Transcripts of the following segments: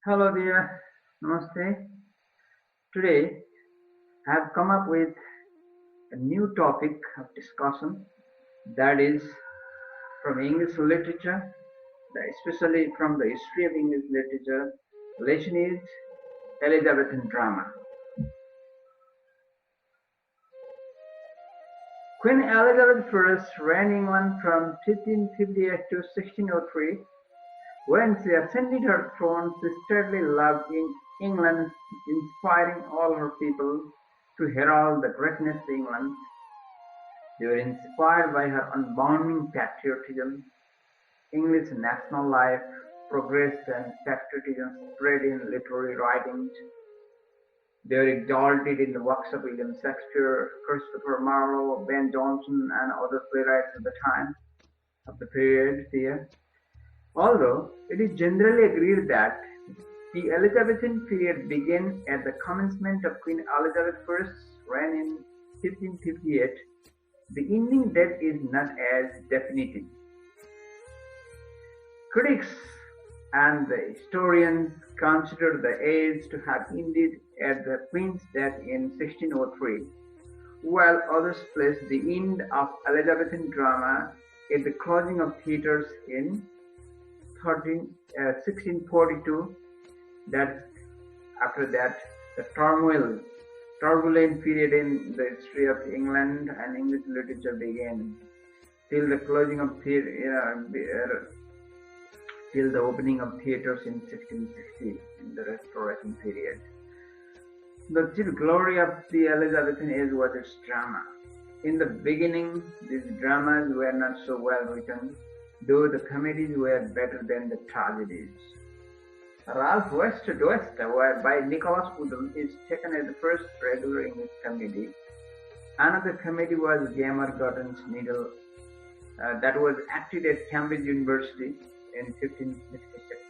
Hello dear, Namaste. Today I have come up with a new topic of discussion that is from English literature, especially from the history of English literature. Relation is Elizabethan drama. Queen Elizabeth I ran England from 1558 to 1603. When she ascended her throne, she steadily loved England, inspiring all her people to herald the greatness of England. They were inspired by her unbounding patriotism. English national life progressed and patriotism spread in literary writings. They were exalted in the works of William Shakespeare, Christopher Marlowe, Ben Jonson, and other playwrights of the time, of the period here. Although it is generally agreed that the Elizabethan period began at the commencement of Queen Elizabeth I's reign in 1558, the ending date is not as definitive. Critics and the historians consider the age to have ended at the Queen's death in 1603, while others place the end of Elizabethan drama at the closing of theatres in 1642. That after that, the turbulent period in the history of England and English literature began till the closing of till the opening of theatres in 1660 in the Restoration period. The chief glory of the Elizabethan age was its drama. In the beginning, these dramas were not so well written, though the comedies were better than the tragedies. Ralph West by Nicholas Poudyal is taken as the first regular English comedy. Another comedy was Gammer Gordon's Needle, that was acted at Cambridge University in 1566.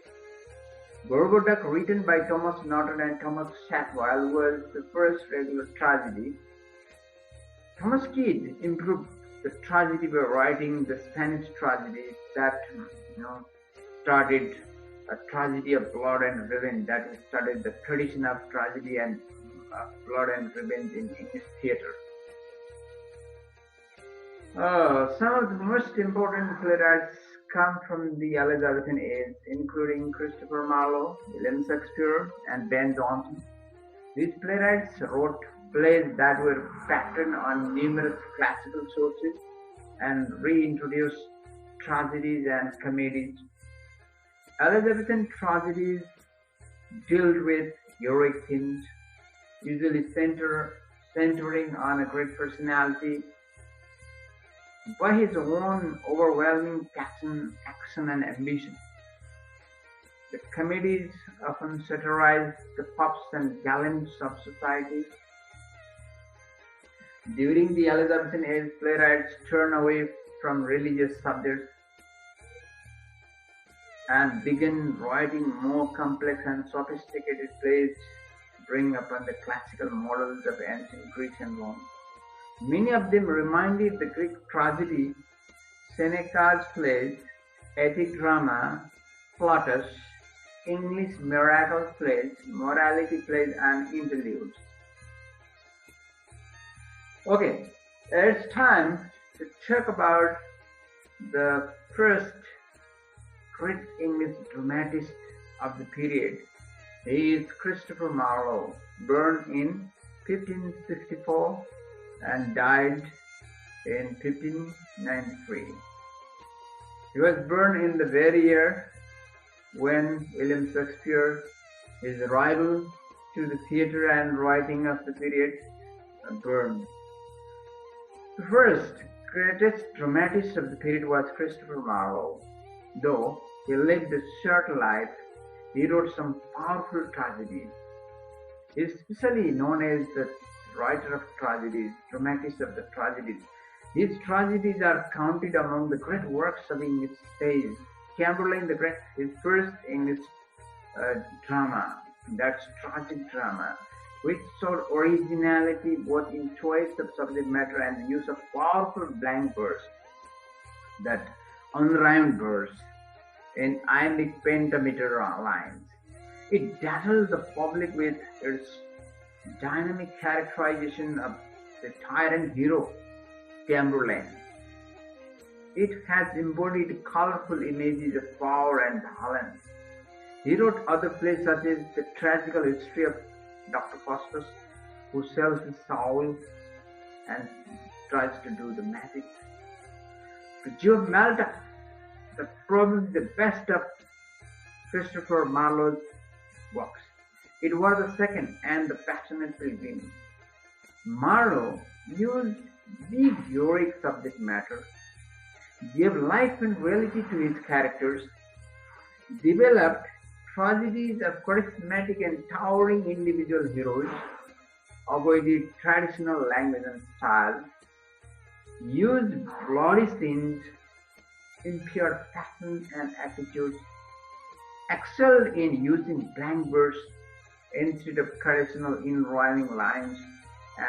Gorgoduck, written by Thomas Norton and Thomas Shackwell, was the first regular tragedy. Thomas Kidd improved the tragedy by writing the Spanish tragedy that started a tragedy of blood and revenge, that started the tradition of tragedy and blood and revenge in English theatre. Some of the most important playwrights come from the Elizabethan age, including Christopher Marlowe, William Shakespeare, and Ben Jonson. These playwrights wrote plays that were patterned on numerous classical sources and reintroduced tragedies and comedies. Elizabethan tragedies dealt with heroic themes, usually centering on a great personality. By his own overwhelming passion, action, and ambition. The comedies often satirize the puffs and gallants of society. During the Elizabethan age, playwrights turned away from religious subjects and began writing more complex and sophisticated plays, drawing upon the classical models of ancient Greece and Rome. Many of them reminded the Greek tragedy, Seneca's plays, epic drama, Plautus, English miracle plays, morality plays, and interludes. Okay, it's time to talk about the first great English dramatist of the period. He is Christopher Marlowe, born in 1564 and died in 1593. He was born in the very year when William Shakespeare, his rival to the theatre and writing of the period, born. The first greatest dramatist of the period was Christopher Marlowe. Though he lived a short life, he wrote some powerful tragedies. He is especially known as the writer of tragedies, dramatist of the tragedies. His tragedies are counted among the great works of English stage. Chamberlain the Great, his first English drama, that's tragic drama, which showed originality both in choice of subject matter and the use of powerful blank verse, that unrhymed verse, in iambic pentameter lines. It dazzles the public with its dynamic characterization of the tyrant hero, Tamburlaine. It has embodied colorful images of power and violence. He wrote other plays such as The Tragical History of Dr. Faustus, who sells his soul and tries to do the magic. The Jew of Malta, probably the best of Christopher Marlowe's works. It was the second and the passionate pilgrimage. Marlowe used deep heroic subject matter, gave life and reality to his characters, developed tragedies of charismatic and towering individual heroes, avoided traditional language and style, used bloody scenes, impure fashion and attitudes, excelled in using blank verse instead of traditional in-rhyming lines,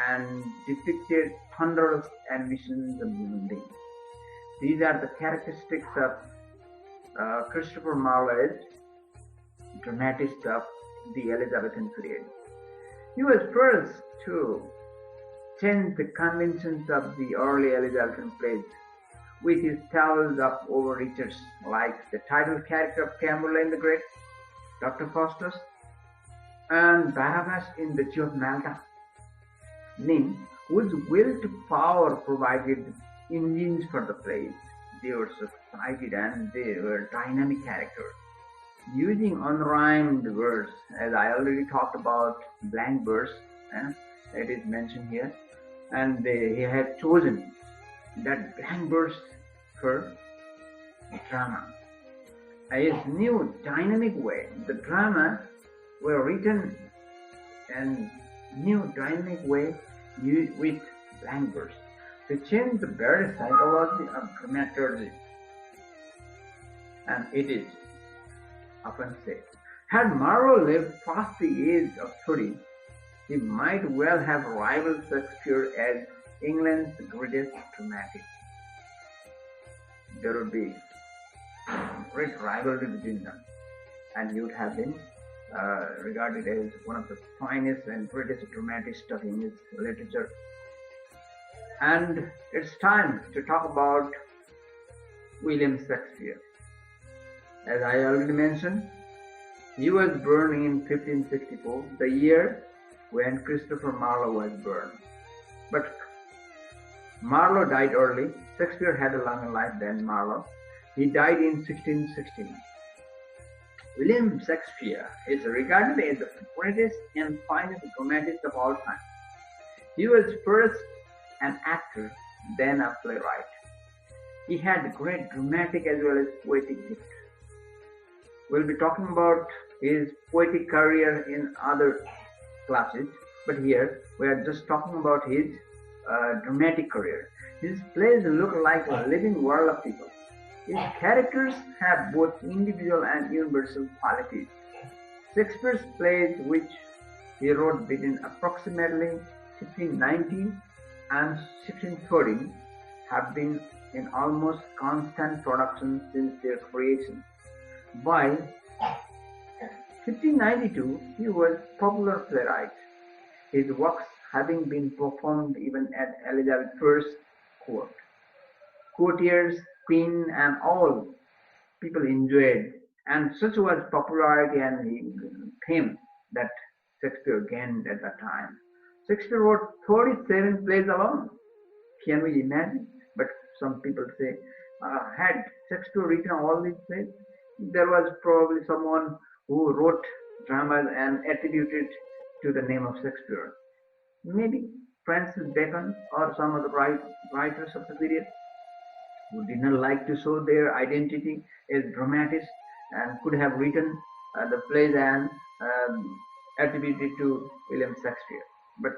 and depicted thunderous ambitions of human beings. These are the characteristics of Christopher Marlowe's dramatist of the Elizabethan period. He was first to change the conventions of the early Elizabethan plays with his tales of overreachers like the title character of Tamburlaine the Great, Dr. Faustus, and Barabbas in The Jew of Malta. Nin, whose will to power provided engines for the plays. They were so excited and they were dynamic characters. Using unrhymed verse, as I already talked about blank verse, it is mentioned here, and he had chosen that blank verse for drama. His new dynamic way, the drama were written in new dynamic way with blank verse to change the very psychology of dramaturgy. And it is often said, had Marlowe lived past the age of 30, he might well have rivaled Shakespeare as England's greatest dramatist. There would be great rivalry between them, and he would have been regarded as one of the finest and greatest dramatists of English literature. And it's time to talk about William Shakespeare. As I already mentioned, he was born in 1564, the year when Christopher Marlowe was born. But Marlowe died early. Shakespeare had a longer life than Marlowe. He died in 1616. William Shakespeare is regarded as the greatest and finest dramatist of all time. He was first an actor, then a playwright. He had great dramatic as well as poetic gift. We'll be talking about his poetic career in other classes, but here we are just talking about his dramatic career. His plays look like a living world of people. His characters have both individual and universal qualities. Shakespeare's plays, which he wrote between approximately 1690 and 1630, have been in almost constant production since their creation. By 1592, he was a popular playwright, his works having been performed even at Elizabeth I's court. Courtiers, queen, and all people enjoyed, and such was popularity and fame that Shakespeare gained at that time. Shakespeare wrote 37 plays alone. Can we imagine? But some people say, had Shakespeare written all these plays? There was probably someone who wrote dramas and attributed to the name of Shakespeare. Maybe Francis Bacon or some other writers of the period who did not like to show their identity as dramatists and could have written the plays and attributed to William Shakespeare. But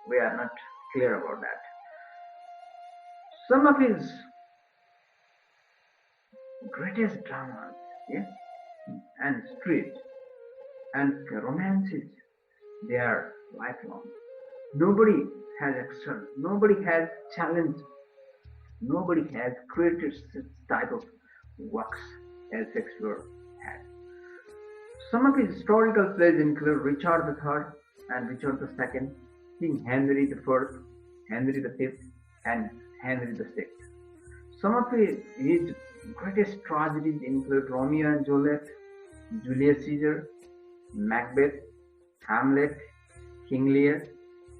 we are not clear about that. Some of his greatest dramas, and scripts and romances, they are lifelong. Nobody has excelled, nobody has challenged, nobody has created such type of works as Shakespeare had. Some of his historical plays include Richard III and Richard II, King Henry IV, Henry V, and Henry VI. Some of his greatest tragedies include Romeo and Juliet, Julius Caesar, Macbeth, Hamlet, King Lear,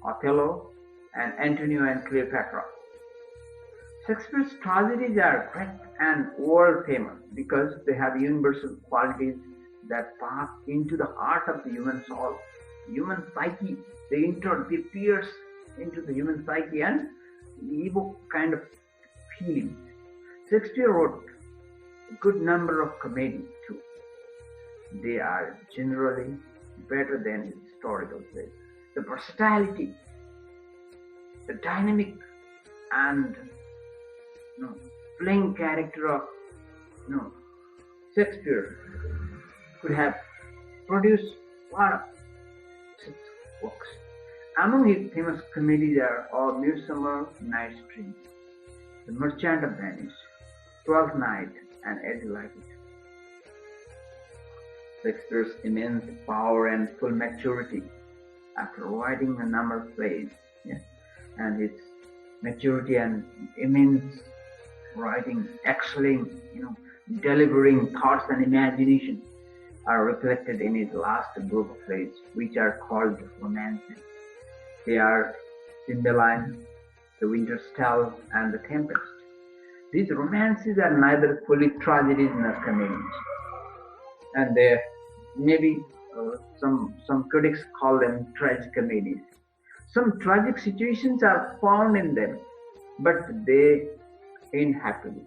Othello, and Antonio and Cleopatra. Shakespeare's tragedies are great and world famous because they have universal qualities that pass into the heart of the human soul, human psyche. They pierce into the human psyche and evoke kind of feelings. Shakespeare wrote a good number of comedies too. They are generally better than his historical plays. The versatility, the dynamic and playing character of Shakespeare could have produced a lot of such works. Among his famous comedies are *A Midsummer Night's Dream*, *The Merchant of Venice*, *Twelfth Night*, and *As You Like It*. Shakespeare's immense power and full maturity after writing a number of plays, and his maturity and immense writing, excelling, delivering thoughts and imagination are reflected in his last group of plays, which are called romances. They are *Cymbeline*, *The Winter's Tale*, and *The Tempest*. These romances are neither fully tragedies nor comedies, and they maybe some critics call them tragicomedies. Some tragic situations are found in them, but they end happily.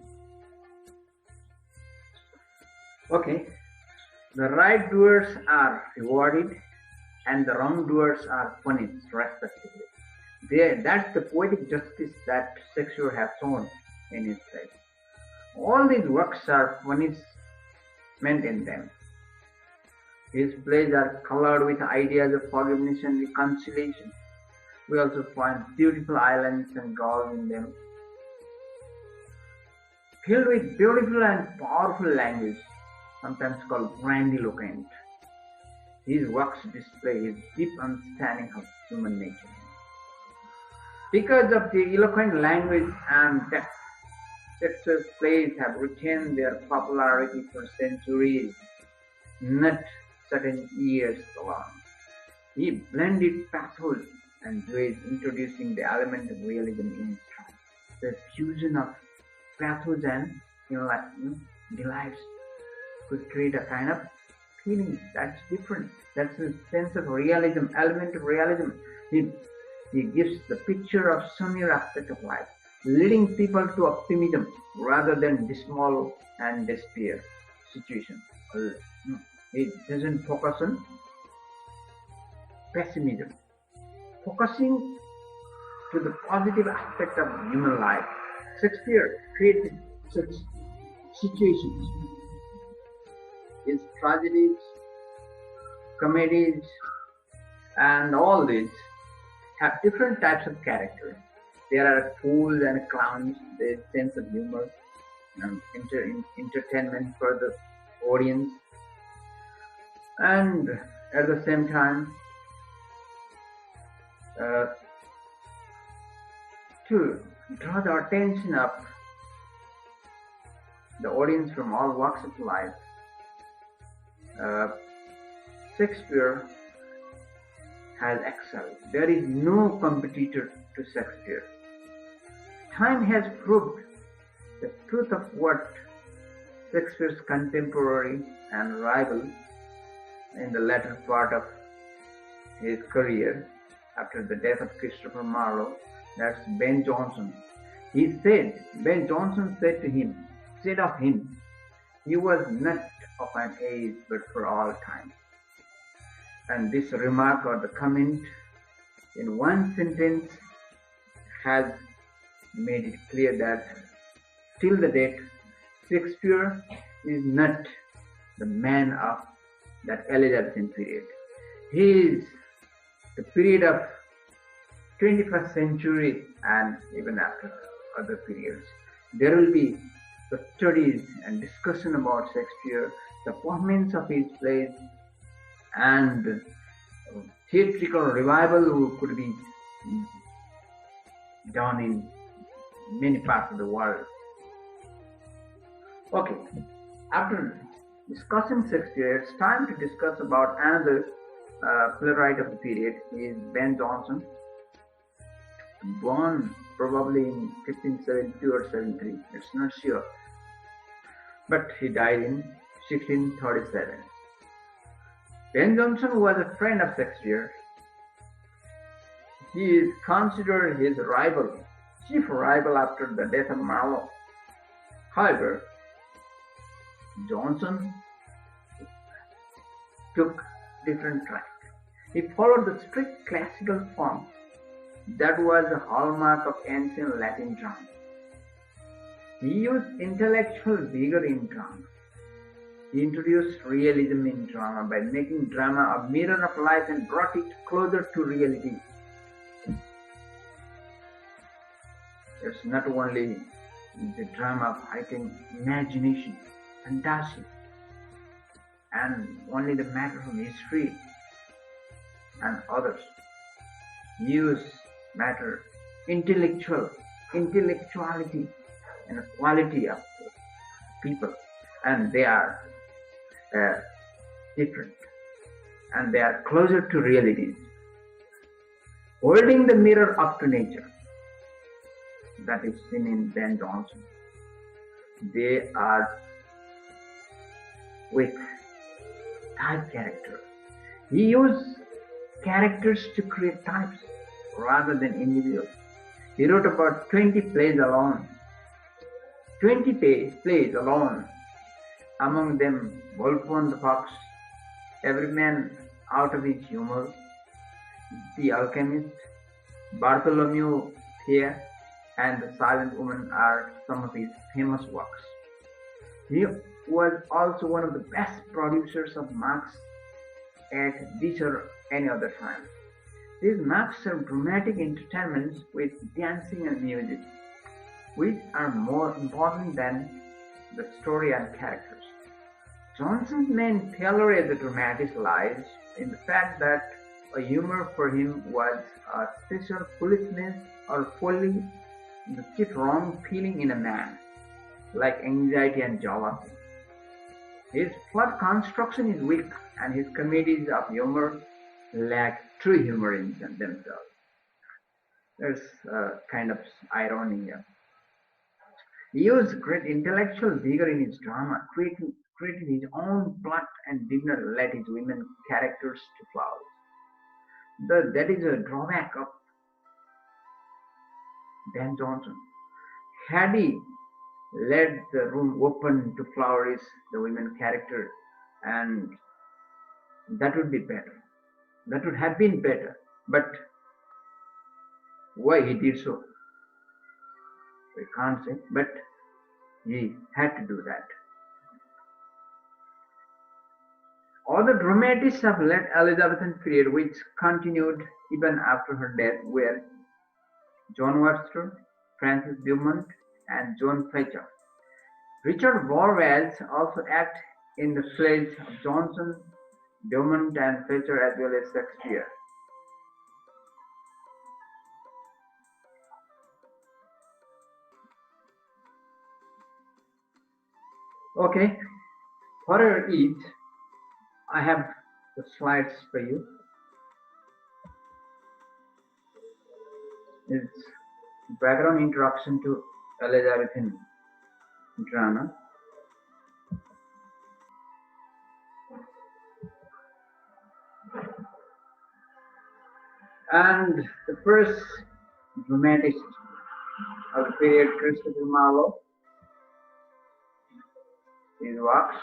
Okay, the right doers are rewarded and the wrongdoers are punished respectively. That's the poetic justice that Shakespeare has shown in his plays. All these works are punishment in them. His plays are colored with ideas of forgiveness and reconciliation. We also find beautiful islands and gulls in them, filled with beautiful and powerful language, sometimes called grandiloquent. His works display his deep understanding of human nature. Because of the eloquent language and depth, Shakespeare's plays have retained their popularity for centuries, not certain years alone. He blended pathos and joy, introducing the element of realism in his style. The fusion of pathos and delights could create a kind of feeling that's different. That's a sense of realism, element of realism. He gives the picture of sunnier aspect of life, leading people to optimism rather than dismal and despair situation. It doesn't focus on pessimism, focusing to the positive aspect of human life. Shakespeare created such situations. His tragedies, comedies, and all these have different types of characters. There are fools and clowns, the sense of humor, and entertainment for the audience, and at the same time to draw the attention of the audience from all walks of life. Shakespeare has excelled. There is no competitor to Shakespeare. Time has proved the truth of what Shakespeare's contemporary and rival in the latter part of his career, after the death of Christopher Marlowe, that's Ben Jonson. Ben Jonson said of him, he was not of an age but for all time. And this remark or the comment in one sentence has made it clear that till the date, Shakespeare is not the man of that Elizabethan period. He is the period of 21st century and even after other periods. There will be the studies and discussion about Shakespeare, the performance of his plays, and theatrical revival could be done in many parts of the world. Okay, after discussing Shakespeare, it's time to discuss about another playwright of the period. He is Ben Jonson, born probably in 1572 or 73. It's not sure, but he died in 1637. Ben Jonson was a friend of Shakespeare. He is considered his rival, chief rival after the death of Marlowe. However, Jonson took different track. He followed the strict classical form that was the hallmark of ancient Latin drama. He used intellectual vigor in drama. He introduced realism in drama by making drama a mirror of life and brought it closer to reality. It's not only the drama of heightened imagination, fantasy, and only the matter of history and others. Use matter, intellectuality, and quality of people, and they are different, and they are closer to realities. Holding the mirror up to nature, that is seen in Ben Jonson. They are with type character. He used characters to create types rather than individuals. He wrote about 20 plays alone. 20 plays alone. Among them, Wolfgang the Fox, Every Man Out of His Humor, The Alchemist, Bartholomew Fair, and The Silent Woman are some of his famous works. He was also one of the best producers of masks at this or any other time. These masks are dramatic entertainments with dancing and music, which are more important than the story and characters. Jonson's main failure as a dramatist lies in the fact that a humor for him was a special foolishness or folly, the chief wrong feeling in a man, like anxiety and jealousy. His plot construction is weak, and his comedies of humor lack true humor in themselves. There's a kind of irony here. He used great intellectual vigor in his drama, creating his own plot and did not let his women characters to flourish. That is a drawback of Ben Jonson. Had he let the room open to flourish the women character, and that would be better. That would have been better. But why he did so, we can't say, but he had to do that. Other dramatists of late Elizabethan period which continued even after her death were John Webster, Francis Beaumont, and John Fletcher. Richard Burwell also acted in the plays of Jonson, Beaumont, and Fletcher as well as Shakespeare. Okay, for each, I have the slides for you. It's background introduction to Elizabethan drama. And the first dramatist of the period, Christopher Marlowe, his works,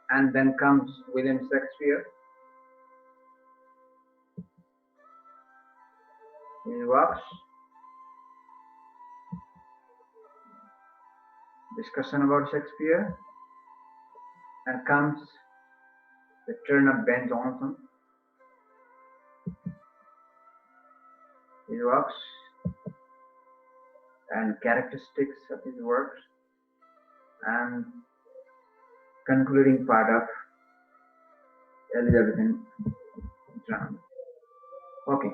and then comes William Shakespeare, his works, discussion about Shakespeare, and comes the turn of Ben Jonson, his works, and characteristics of his works, and concluding part of Elizabethan drama. Okay.